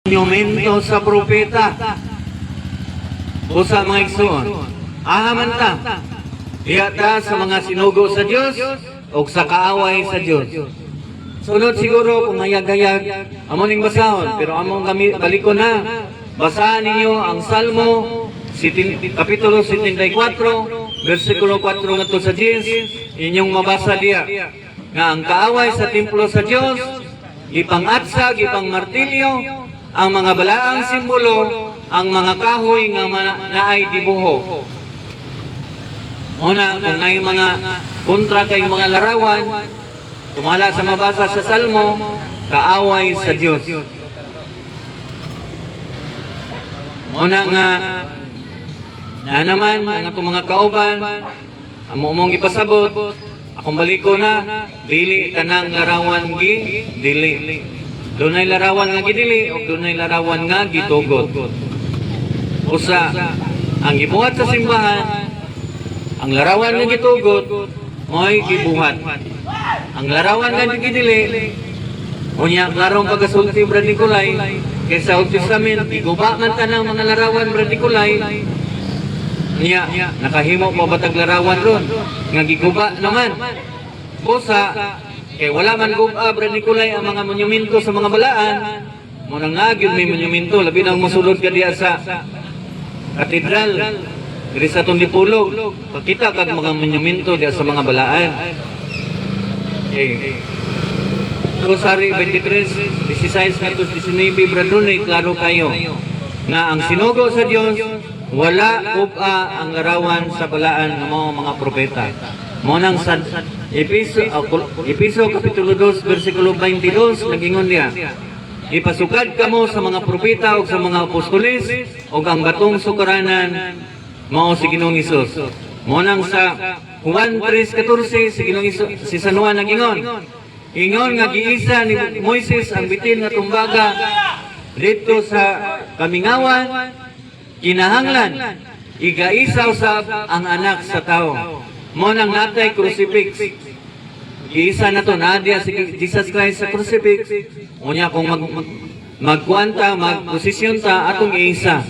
monumento sa propeta. Busa mga igsoon, ahaman ta, diya ta sa mga sinugo sa Diyos o sa kaaway sa Diyos. Sunod siguro kung hayag-hayag, amoning basahon, pero among baliko na, basahan ninyo ang Salmo, Kapitulo 74, versikulo 4 nga to sa 10, inyong mabasa diya, nga ang kaaway sa templo sa Diyos, ipang-atsa, ipang-martilyo, ang mga balaang simbolo, ang mga kahoy nga naay dibuho. Una, kung may mga kontra kay mga larawan, tumala sa mabasa sa Salmo, kaaway sa Diyos. Una nga, na naman, ang itong mga kauban, among ipasabot, akong baliko na, dili tanang larawan dili. Dunay larawan nga gidili o dunay larawan nga gitugot. Usa, ang gibuhat sa simbahan, ang larawan nga gitugot, mo'y gibuhat. Ang larawan nga gidili, unya klarong pagkasulti Brad Nicolay, kaysa Old Testament, iguba man tanang mga larawan Brad Nicolay, niya, nakahimo pa batag larawan ron, nga giguba naman. Usa, kaya wala man guba, Brad Nicolay, ang mga monumento sa mga balaan, munang nagyod may monumento, labi na masulod ka diya sa katedral, diri sa Tondipulog, pakita kag mga monumento diya sa mga balaan. Okay. Rosary 23, 16, 19, Brad Ronay, klaro kayo, na ang sinugo sa Diyos, wala guba ang larawan sa balaan ng mga propeta. Munang sa Episo Kapitulo 2, versikulo 22, nagingon niya, ipasukad kamo sa mga propeta o sa mga apostoles o ang batong sukaranan mao si Ginoong Hesus. Munang sa Juan 3:14, si San Juan nagingon, ingon nga giisa ni Moises ang bitin nga tumbaga dito sa kamingawan, kinahanglan igaisa usab ang anak sa tao. Mo nang natay crucifix. Giisa na to nadia si Jesus Christ sa crucifix. Unya kung magkuanta, magposisyon ta atong giisa.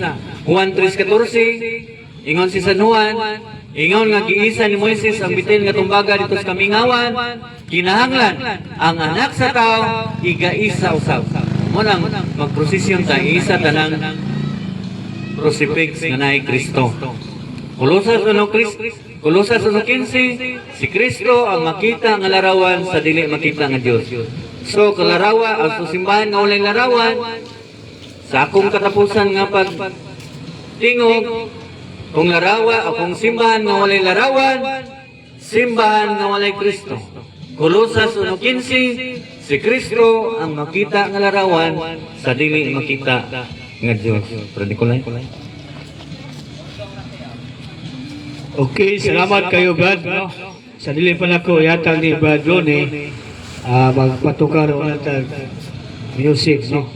Juan 3:14 ingon si San Juan, ingon nga giisa ni Moises ang bitin nga tumbaga dito sa kamingawan, kinahanglan ang anak sa tao igaisa usab. Mo nang magprosesyon ta isa tanang crucifix nga naay Kristo. Kolosas 1:15, si Kristo ang makita nga larawan sa dili makita nga Dios. So kalarawa ang simbahan nga walay larawan sa akong katapusan nga pag tingog kung larawa akong simbahan nga walay larawan, simbahan nga walay Kristo. Kolosas 1:15, si Kristo ang makita nga larawan sa dili makita nga Dios. Brad Nicolay. Okay, salamat kayo Brad. No? Sa dili pa na ko yatang ni Brad Ronnie, magpatukar o natag music, no?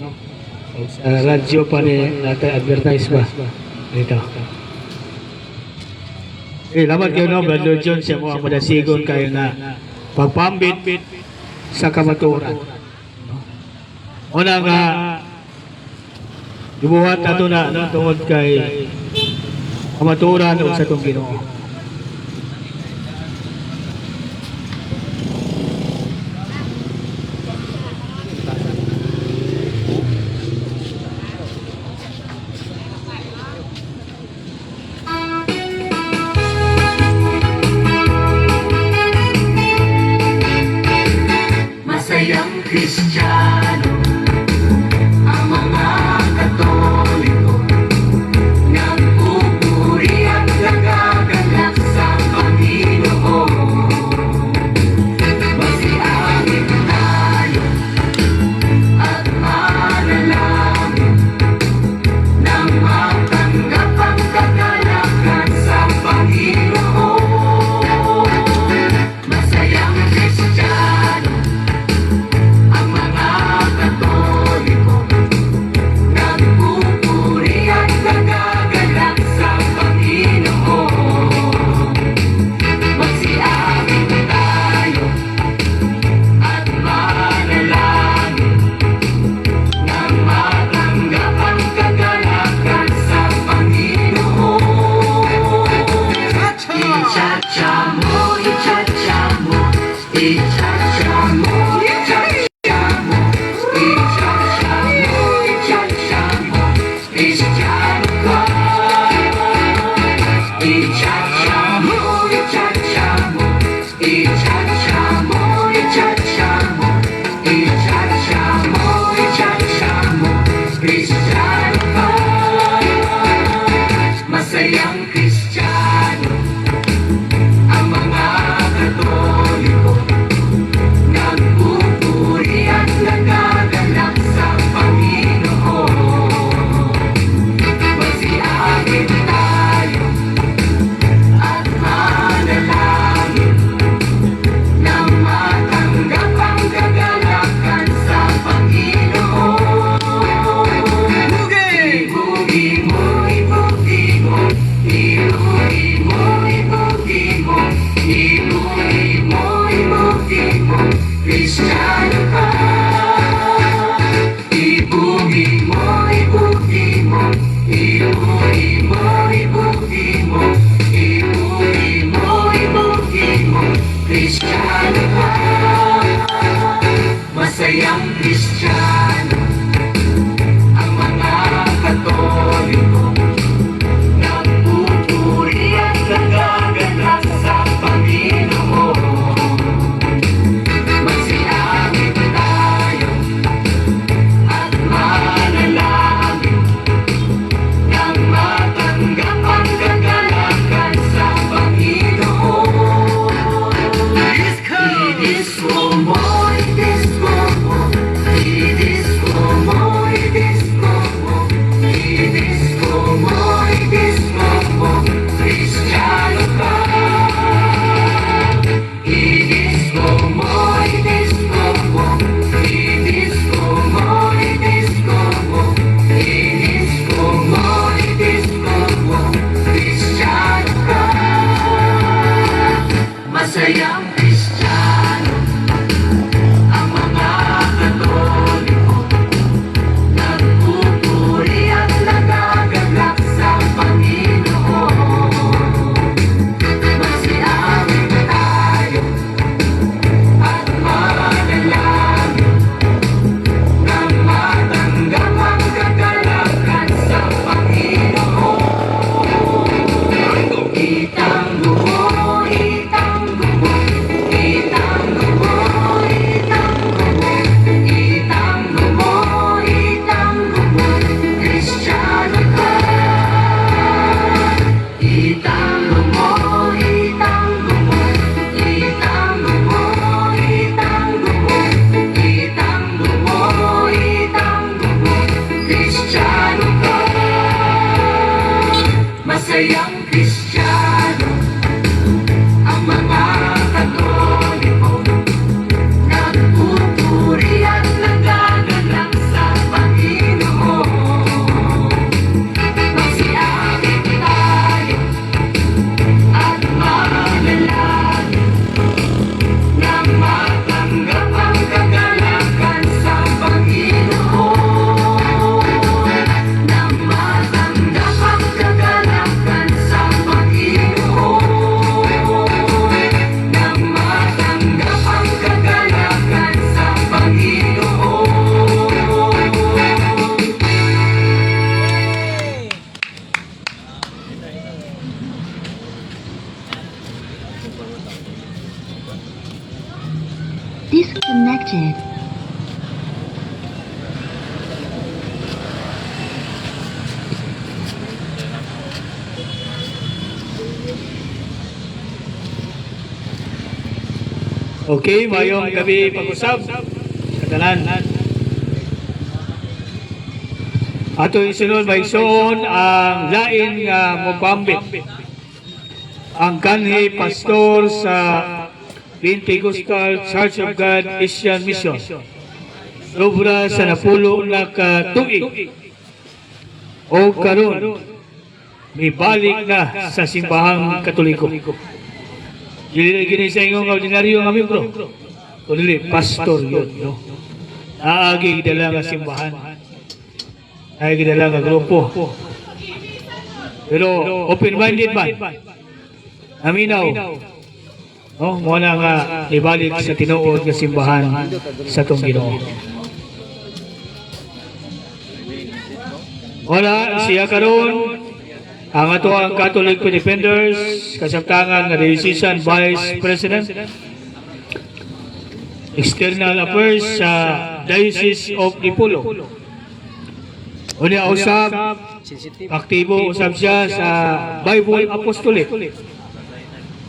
Sa radyo pa ni natag advertise ba? Dito. Okay, salamat kayo no, Brad John, siya mo ang madasigon kayo na pagpambit sa kamaturan. Una nga, ibuhat nato na no, tungod kay kamaturan o sa itong Ginoo. Masayang Kristiyano ang mga Katoliko, nagpupuri at nagaganda. Masayang Kristiyano, ang mga Katoliko, nagpupuri at nagagalak sa Panginoon. Masiyahin tayo at manalangin nang matanggap ang kagalakan sa Panginoon. Ibugi mo, ibugi mo, ibugi mo, ibugi mo, ibugi mo, ibugi mo, Kristiyano ka. Ibugi mo, ibugi mo, ibugi mo, ibugi mo, ibugi mo, ibugi mo, Kristiyano ka. Masayang Kristiyano, ang mga Katoliko, nagpupuri at nagagalak sa Panginoon. Masiyahin tayo at manalangin nang matanggap ang kagalakan sa Panginoon. Idisco mo, idisco mo, idisco mo, idisco mo, idisco mo, idisco mo, Kristiyano ka. Idisco mo, idisco mo, idisco mo, idisco mo, idisco mo, idisco mo, Kristiyano ka. Masayang Kristiyano, ang mga Katoliko, nagpupuri at nagagalak sa Panginoon. Masiyahin tayo at manalangin nang matanggap ang kagalakan sa Panginoon. Itanggo mo, itanggo mo, itanggo mo, itanggo mo, itanggo mo, itanggo mo, Kristiyano ka. Itanggo mo, itanggo mo, itanggo mo, itanggo mo, itanggo mo, itanggo mo, Kristiyano ka. Masayang Kristiyano, ang mga Katoliko, nagpupuri at nagagalak sa Panginoon. Masiyahin tayo at manalangin nang matanggap ang kagalakan sa Panginoon. Nang matanggap ang kagalakan sa Panginoon. Nang matanggap ang kagalakan sa Panginoon. Disconnected. Okay, mayong gabi pag-usap. Katanan. Ato isunod may son ang lain nga mupambit. Ang kanhi pastor sa Pentecostal Church of God Asian Mission. Sobra sa napulo na katuig. O karon may balik na sa simbahang Katoliko. Dili gini sa ingong ordinaryo nga membro. Kundi pastor yun, no? Naagi gidala nga simbahan. Naagi gidala nga grupo. Pero open-minded man. Aminaw. No, mo na nga ibalik sa tinuod nga simbahan sa tong Ginoo. Wala siya karon ang ato ang Catholic Defenders kasabtangan nga Diocesan Vice President External Affairs sa Diocese of Dipolo. Unya usab aktibo usab siya sa Bible Apostolic.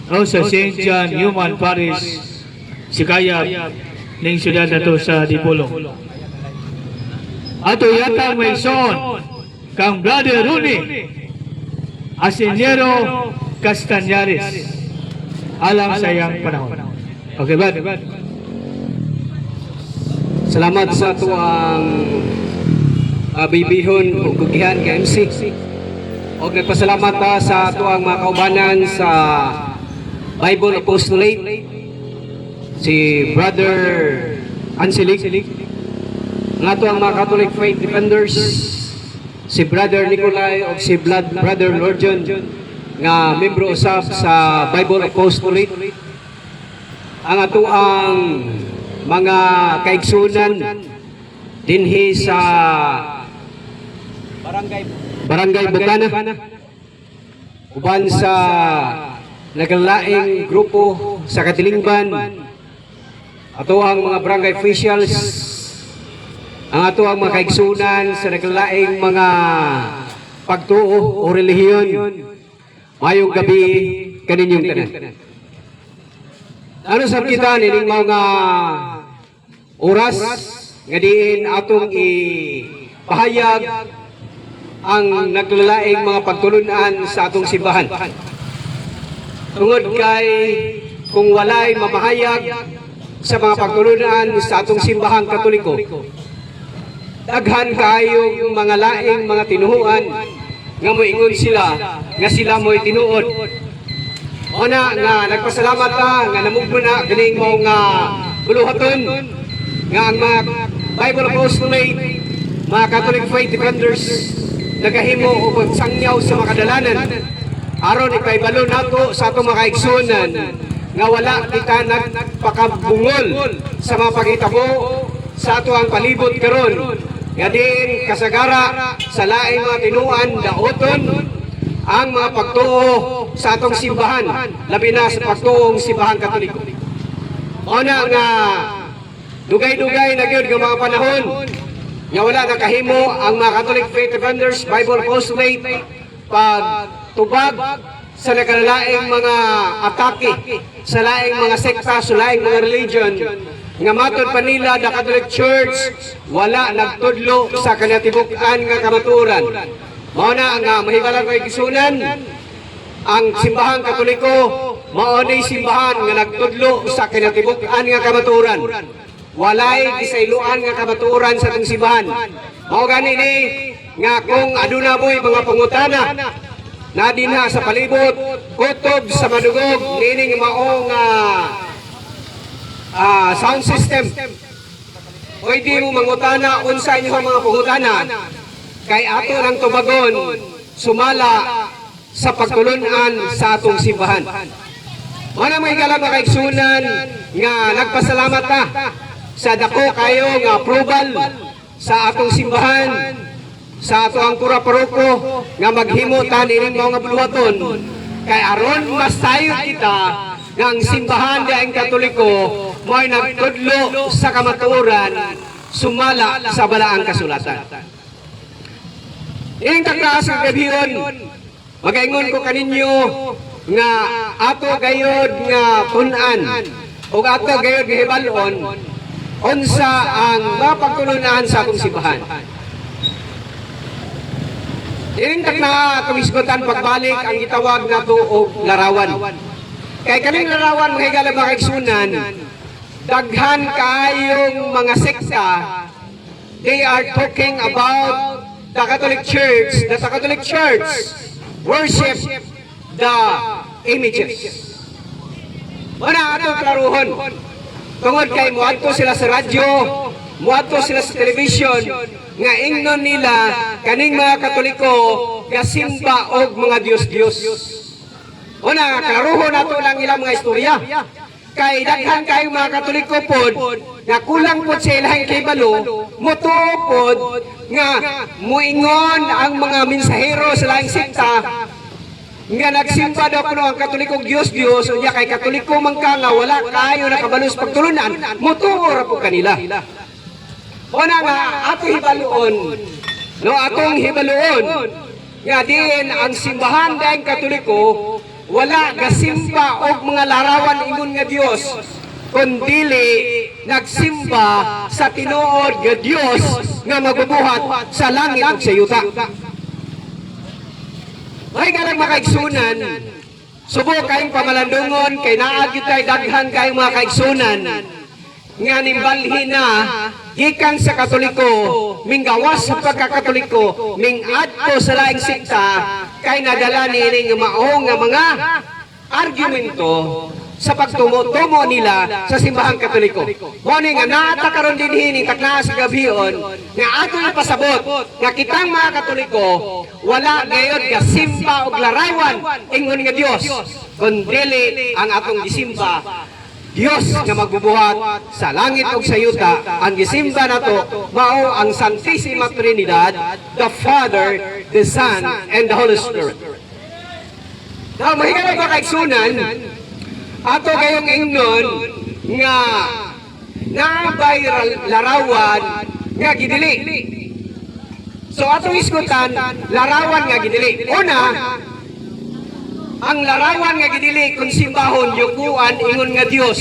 O sa St. John Human Parish Sikayab ning siyudad nato sa Dipolong. Ato yata may son kang Brother Rooney Asinero Castañares alang sa iyang panahon. Okay ba? Salamat sa tuang bibihon o kugihan ka MC. O nagpasalamat ta sa tuang mga kaubanan sa Bible Apostolate, si Brother Anselig, nga tuang mga Catholic Faith Defenders, si Brother Nicolay o si Brother Lorjon, nga membro usab sa Bible Apostolate, ang atuang mga kaigsunan dinhi sa Barangay Bukana, uban sa naglaing grupo sa Katilingban, ato ang mga barangay officials, ang ato ang mga kaigsunan sa naglaing mga pagtuo o relihiyon. Mayong gabi kaninyong tanan. Ano sa kita nining mga oras nga diin atong ipahayag ang naglalaing mga pagtulunan sa atong simbahan. Tungod kay kung walay mamahayag sa mga pagtulunan sa atong simbahang Katoliko, daghan kayo mga laing mga tinuhuan nga moingon sila nga sila mo'y tinuod. Una nga nagpasalamat ta nga namugbo na kining mo nga buluhaton nga ang mga Bible Apostolate, mga Catholic Faith Defenders nagahimo og pagsangyaw sa mga kadalanan aron ipaibalo nato sa atong mga kaigsunan nga wala kita nagpakabungol sa mga pagitabo sa ato ang palibot karon nga din kasagara sa laing mga tinuan daoton ang mga pagtuo sa atong simbahan, labi na sa pagtuong simbahang Katoliko. Una nga dugay-dugay na gyud nga mga panahon nga wala nakahimo ang mga Catholic Faith Defenders, Bible Apostolate pagtubag sa nakalaing mga atake, sa laing mga sekta, sa laing mga religion nga matod pa nila the Catholic Church wala nagtudlo sa kanatibukan nga kamatuoran. Mao na nga mahibalang kay gisunan ang simbahang Katoliko mao ni simbahan nga nagtudlo sa kanatibukan nga kamatuoran. Walay gisayloan nga kamatuoran sa atong simbahan. Mao gani ni nga kung aduna boy mga pangutana na dinha sa palibot kutob sa madugog nining maong sound system. Pwede mo mangutana unsa inyo mga pangutana kay ato lang tubagon sumala sa pagtulunan sa atong simbahan. Wala may galang kaigsunan nga nagpasalamat ta sa dako kayo nga approval sa atong simbahan, sa ato ang pura paroko nga maghimo ta nining mga buluhaton kay aron mas tayo kita nga ang simbahan daing Katoliko mo'y nagtudlo sa kamatuoran sumala sa balaang kasulatan. Ining taklaas ng gabiyon, magaingon ko kaninyo nga ato gayod nga punan o ato gayod nga hibalon unsa ang mapagtulunan sa atong simbahan. Ining takna tumisgotan pagbalik ang gitawag nato og larawan. Kay kaning larawan mga higala mga kaigsunan, daghan kaayong mga sekta, they are talking about the Catholic Church, that the Catholic Church worship the images. Wala atong klaruhon. Tungod kay muadto sila sa radyo, muadto sila sa television, nga ingnon nila kaning mga Katoliko gasimba og mga Dios-Dios. Una, klaruhon nato lang ilang mga istorya. Kay daghan kay mga Katoliko pod nga kulang pod sa ilang kibalo, motuo pod nga muingon ang mga mensahero sa laing sekta nga nagsimba daw kuno ang Katoliko Dios unya kay Katoliko man ka nga wala kayo nakabalos pagtulunan, motuo ra po kanila. Una nga ato hibaluon no atong hibaluon nga din ang simbahan dayang Katoliko wala gasimba og mga larawan ingon nga Dios kundili nagsimba sa tinuod nga Dios nga magbubuhat sa langit ug sa yuta. May ganang makaigsunan, subo kayong pamalandungon, kay naagyo tayo daghan kayong mga kaigsunan, nga nimbalhin na, gikan sa Katoliko, minggawas sa pagkakatoliko, mingadto sa laing sikta, kay nadala ni nga maong nga mga argumento sa pagtumo-tumo nila sa simbahang Katoliko. Mo ni nga naata karon din hining takna sa gabion nga ato ipasabot nga kitang mga Katoliko wala gayud nga simba og larawan ingon nga Dios kundi ang atong gisimba Dios nga magbubuhat sa langit ug sa yuta. Ang gisimba nato mao ang Santissima Trinidad, the Father, the Son, and the Holy Spirit. Now, mahigalang ba kaigsunan, ato kayong ingnon nga naabay larawan nga gidili. So atong isgutan larawan nga gidili. Una, ang larawan nga gidili kung simbahon yukuan ingon nga Dios.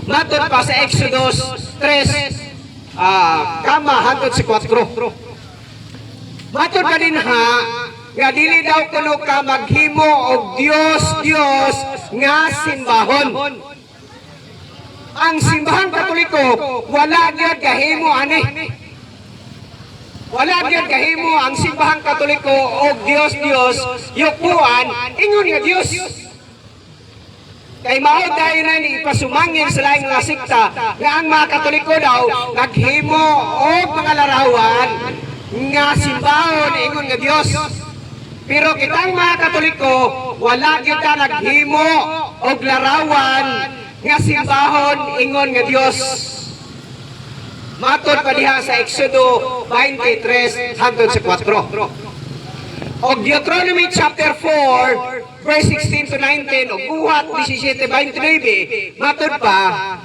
Matud pa sa Exodus 3 kama hangtod sa 4. Matud pa din ha nga dili daw kuno ka maghimo og Dios nga simbahon. Ang simbahang Katoliko wala gyud kahimo ani. Wala gyud kahimo ang simbahang Katoliko og Dios yukuan ingon nga Dios. Kay mao tayo na ni ipasumangin sa laing mga sikta nga ang mga Katoliko daw naghimo og mga larawan nga simbahon ingon nga Dios. Pero kitang mga Katoliko, wala kita naghimo og larawan nga simbahon ingon nga Dios. Matod pa diha sa Exodo 23 hangtod sa 4. Og Deuteronomy chapter 4 verse 16 to 19 og buhat 17:29 matod pa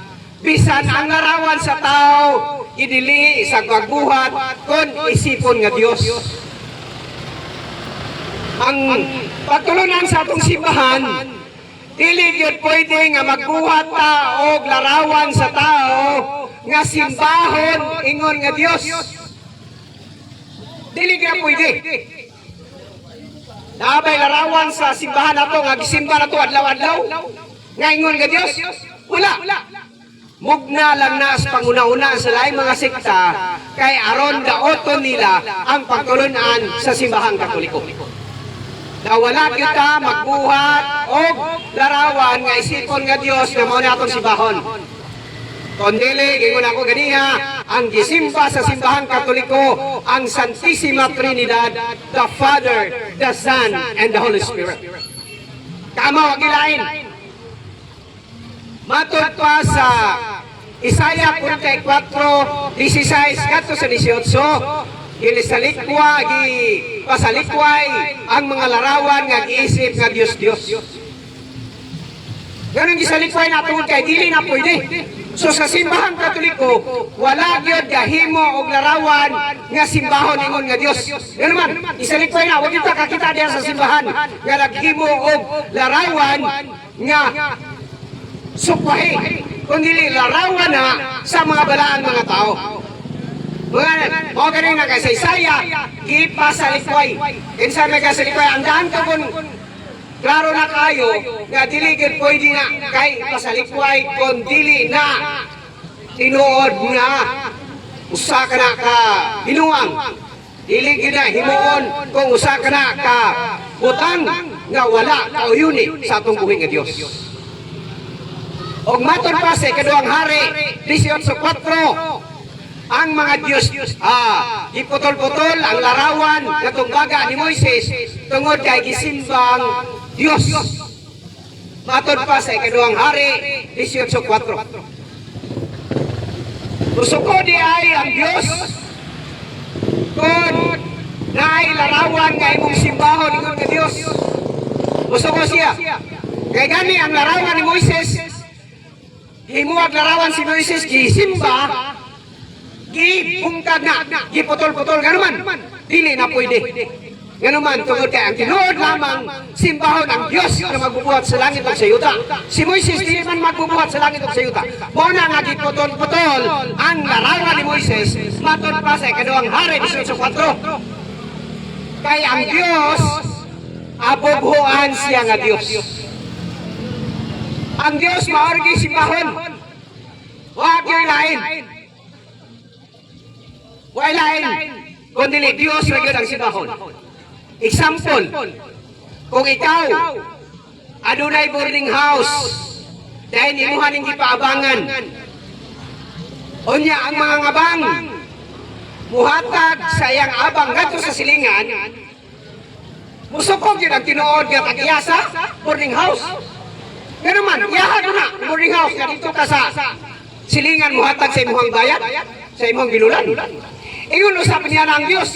bisan ang larawan sa tao idili sa pagbuhat kon isipon nga Dios. Ang pagtulunan sa atong simbahan, dili gyud pwede nga magbuhat ta og larawan sa tao nga simbahon ingon nga Dios. Dili gyud pwede. Naabay larawan sa simbahan nato nga gisimba nato adlaw-adlaw nga ingon nga Dios. Wala. Mugna lang na sa panguna-una sa laing mga sekta kay aron daoton nila ang pagtulunan sa simbahang Katoliko. Na wala kita magbuhat og larawan nga isipon nga Dios nga mao na atong simbahon. Kondili gingon ako ganiha ang gisimba sa simbahang Katoliko ang Santissima Trinidad, the Father, the Son, and the Holy Spirit. Kamo wag ilain. Matud pa sa Isaiah 44:16 kadto sa 18 pasalikway ang mga larawan nga giisip nga Dios. Ganun gisalikway na tungod kay dili na pwede. So sa simbahang Katoliko, wala gyud gahimo og larawan nga simbahon ingon nga Dios. Yan naman, isalikway na, wag kita kakita diyan sa simbahan nga naghimo og larawan nga sukwahi, kundi larawan na sa mga balaan mga tao. Mga mo ganing na kay sa Isaiah gipasalikway. Kinsa may kasalikway ang daan ka kun klaro na kayo nga dili gyud pwede na kay pasalikway kun dili na tinuod na usa ka na ka binuang. Dili gyud na himuon kung usa ka na ka butang nga wala kauyuni sa atong buhi nga Dios. Og matud pa sa ikaduhang hari 18:4 ang mga Diyos, iputol-putol ang larawan na tunggaga ni Moises tungod kay gisimbang Diyos. Matod pa sa ikaduhang hari 18:4. Gusto ko di ay ang Diyos kung naay larawan nga imong simbahon ingon nga Diyos. Gusto ko siya. Kay gani ang larawan ni Moises, himuag larawan si Moises gisimba, gipungkag na, giputol-putol, ganuman. Dili na pwede. Ganun man, tungod kay ang tinuod lamang simbahon ang Diyos na magbubuhat sa langit at sa yuta. Si Moises dili man magbubuhat sa langit at sa yuta. Muna nga giputol-putol ang larawan ni Moises matod pa sa ikaduhang hari 18:4. Kay ang Diyos abubhuan siya nga Diyos. Ang Diyos maorgi simbahon. Wa gyud lain. Wa lain. Kundi Diyos ra gyud ang simbahon. Example, kung ikaw adunay boarding house dahil imuhan ning gipaabangan, unya ang mga ngabang muhatag sa iyang abang ngadto sa silingan, musukog yun ang tinuod nga tag-iyasa boarding house. Pero man, iyahan mo na boarding house nga dito ka sa silingan muhatag sa imuhang bayad, sa imuhang gilulan. Ingon usap niya na ang Diyos.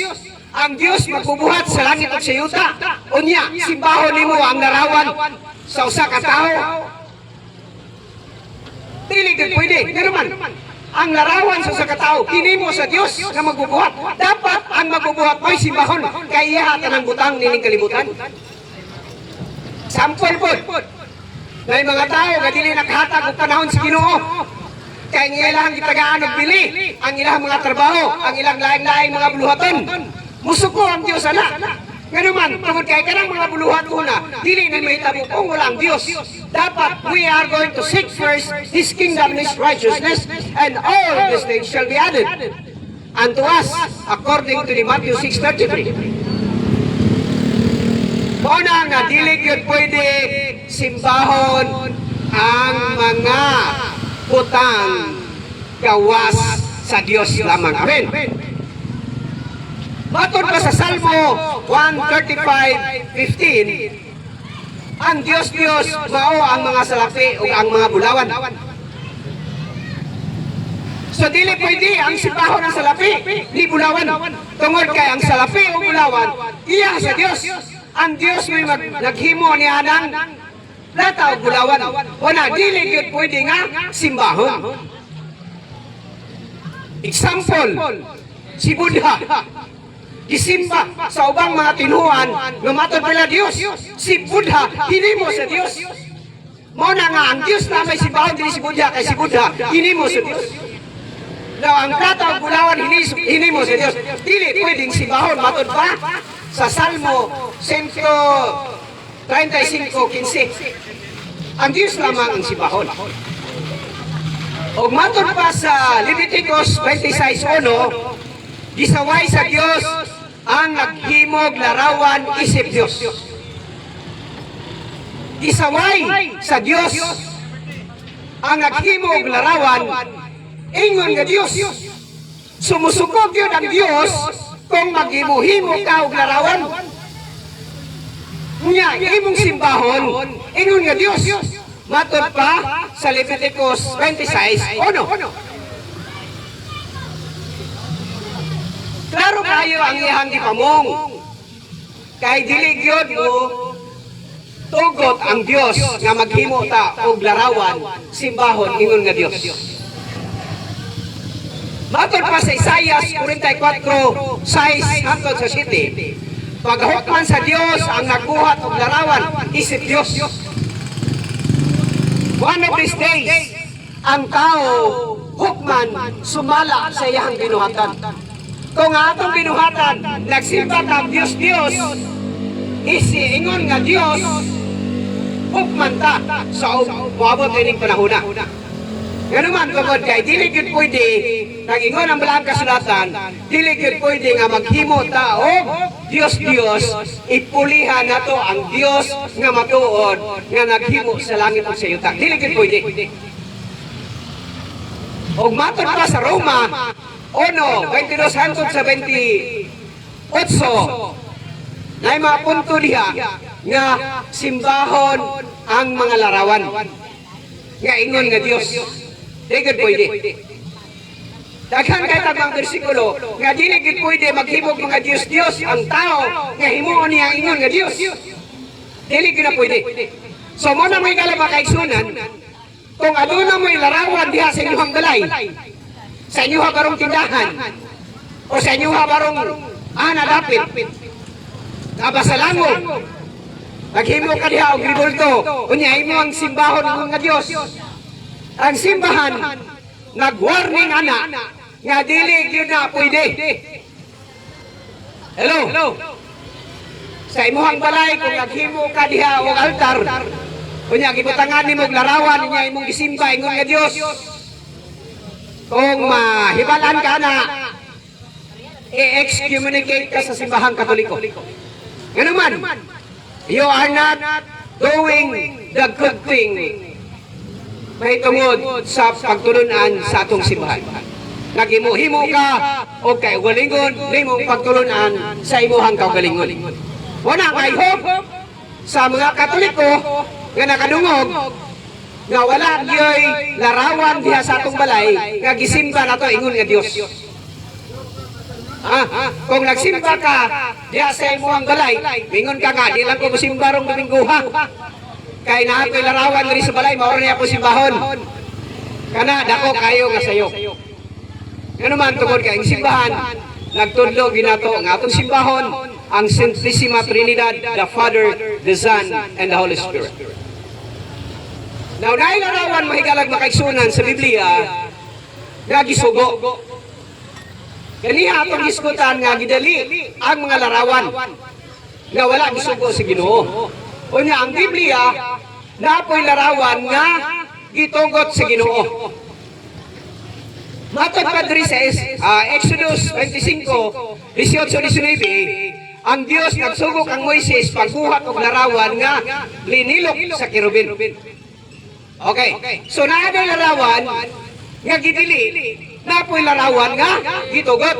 Ang Diyos magbubuhat sa langit at sa yuta. Unya, simbahon nimo ang larawan sa usa ka tawo. Dili gid pwede. Pero man, ang larawan sa usa ka tawo hinimo sa Diyos nga magbubuhat. Dapat ang magbubuhat may simbahon kay iya tanang butang nining kalibutan. Sample pod. May mga tao nga dili nakahatag og panahon sa Ginoo. Kay ilang gitagaan og bili, ang ilang mga trabaho, ang ilang lain-lain mga buluhaton. Musuko ang Diyos ana. Ngano man, tungod kay kanang mga buluhan una, dili na mahitabo kung wala ang Diyos. Dapat we are going to seek first His kingdom and His righteousness, and all these things shall be added unto us, according to the Matthew 6:33. Una nga, dili yun pwede simbahon ang mga utang gawas sa Diyos lamang. Amen. Matod pa sa Salmo 135:15, ang Diyos mao ang mga salapi o ang mga bulawan. So dili pwede ang simbahon ng salapi ni bulawan. Tungod kay ang salapi o bulawan iya sa Diyos. Ang Diyos may naghimo niya ng lata o bulawan. Wala dili gyud pwede nga simbahon. Example, si Buddha gisimba sa ubang mga tinuan nga matod pala Dios. Si Buddha hinimo sa Dios. Mao na nga ang Dios na may simbahon dili si Buddha kay si Buddha hinimo sa Dios. Now ang lata o bulawan hinimo sa Dios. Dili pwedeng simbahon matod pa sa Salmo 135:15. Ang Diyos lamang ang simbahon. O matod pa sa Leviticus 26:1, gisaway sa Diyos ang naghimog larawan isip Diyos. Gisaway sa Diyos ang naghimog larawan ingon nga Diyos. Sumusukog yun ang Diyos kung maghimo-himo ka og larawan. Nya, imong simbahon, ingon nga Diyos. Matod pa sa Leviticus 26:1. Klaro kayo ang iyang gipamong. Kay dili gyud mo tugot ang Dios nga maghimo ta og larawan, simbahon ingon nga Dios. Matod pa sa Isaiah 44:6 hangtod sa 7. Paghukman sa Dios ang nagbuhat og larawan, isip Dios. One of these days, ang tao hukman sumala sa iyang binuhatan. Kung atong binuhatan, nagsimba kang Diyos, isiingon nga Diyos, hukman ta sa uabot ining panahuna. Ganun man, tungod kay dili gyud pwede, nag-ingon ang balang kasulatan, dili gyud pwede nga maghimo ta o Diyos, ipulihan nato ang Diyos nga matuod nga naghimo sa langit ug sa yuta. Dili gyud pwede. Og matod pa sa Roma 1:22 hangtod sa 28, na mga punto diha nga simbahon ang mga larawan nga ingon nga Dios. Di gud pwede. Daghan kay tabang bersikulo nga dili gid pwede maghimog mga Dios ang tao nga himuon niya ingon nga Dios. Dili gid na pwede. So mo na may kalabakaigsunan kung aduna mo'y larawan diha sa inyong balay, sa inyong barong tindahan, o sa inyong barong Dapit. Nabasalangon. Naghimo ka diha og ribulto. Unya imo ang simbahon ng mga Dios. Ang simbahan nag-warning ana nga dili gyud na pwede. Hello. Sa imuhang balay kung naghimo ka diha og altar, unya gibutangan nimo og larawan unya imong gisimba ingon nga Dios. Kung mahibalan ka na, i-excommunicate ka sa simbahang Katoliko. Ganun man, you are not doing the good thing may tungod sa pagtulunan sa atong simbahan. Naghimuhimo ka o kay ugalingon, nimo pagtulunan sa imuhang kaugalingon. Wala nga hope sa mga Katoliko nga nakadungog nga wala gyoy larawan diha sa atong balay nga gisimba nato ingon nga Dios. Kung nagsimba ka diha sa imuhang balay, ingon ka nga di lang ko mosimba rong Domingo ha. Kay naa ko'y larawan diri sa balay, mao rin ako simbahon. Kana dako kayo nga sayo. Ano man tungod kay ang simbahan nagtudlo ginato ang atong simbahon ang Santísima Trinidad, the Father, the Son, and the Holy Spirit. Now, dahil larawan mahigalag makaigsunan sa Biblia, nga gisugo. Kaniha atong iskutan nga gidali ang mga larawan nga wala gisugo sa Ginoo. Unya ang Biblia napoy larawan nga gitugot sa Ginoo. Matod pa diri sa Exodus 25:18-19, ang Dios nagsugok ang Moises pagbuhat og larawan nga linilok sa kirubin. Okay. So naa day larawan nga gidili, napoy larawan nga gitugot.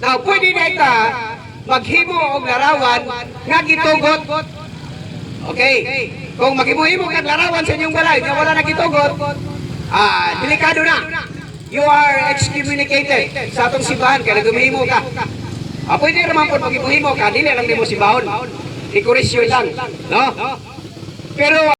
Now pwede na ita maghimo og larawan nga gitugot. Okay. Kung maghimo-himo kag larawan sa inyong balay nga wala nagitugot, delikado na. You are excommunicated sa atong simbahan kaya nagumihimo ka. Pwede naman po maghimo ka, dili lang nimo simbahon. Dekorasyon lang, no? Pero